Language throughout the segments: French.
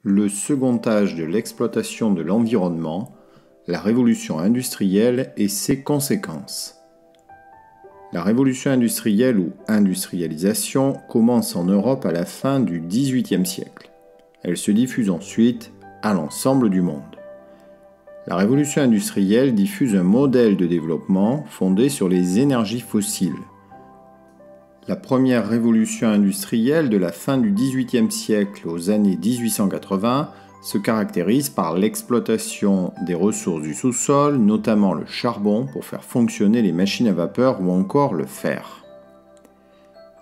Le second âge de l'exploitation de l'environnement, la révolution industrielle et ses conséquences. La révolution industrielle ou industrialisation commence en Europe à la fin du XVIIIe siècle. Elle se diffuse ensuite à l'ensemble du monde. La révolution industrielle diffuse un modèle de développement fondé sur les énergies fossiles. La première révolution industrielle de la fin du XVIIIe siècle aux années 1880 se caractérise par l'exploitation des ressources du sous-sol, notamment le charbon pour faire fonctionner les machines à vapeur ou encore le fer.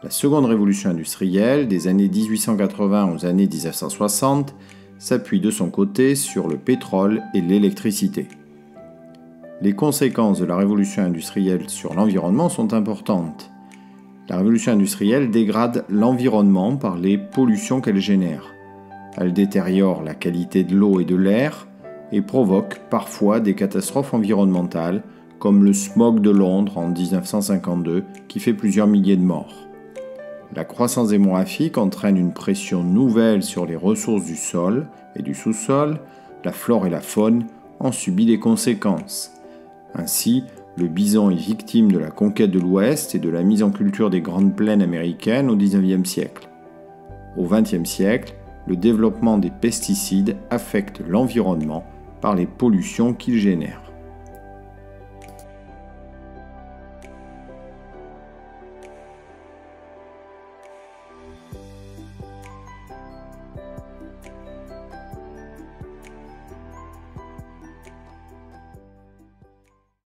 La seconde révolution industrielle des années 1880 aux années 1960 s'appuie de son côté sur le pétrole et l'électricité. Les conséquences de la révolution industrielle sur l'environnement sont importantes. La révolution industrielle dégrade l'environnement par les pollutions qu'elle génère. Elle détériore la qualité de l'eau et de l'air et provoque parfois des catastrophes environnementales comme le smog de Londres en 1952 qui fait plusieurs milliers de morts. La croissance démographique entraîne une pression nouvelle sur les ressources du sol et du sous-sol. La flore et la faune en subissent les conséquences. Ainsi, le bison est victime de la conquête de l'Ouest et de la mise en culture des grandes plaines américaines au XIXe siècle. Au XXe siècle, le développement des pesticides affecte l'environnement par les pollutions qu'ils génèrent.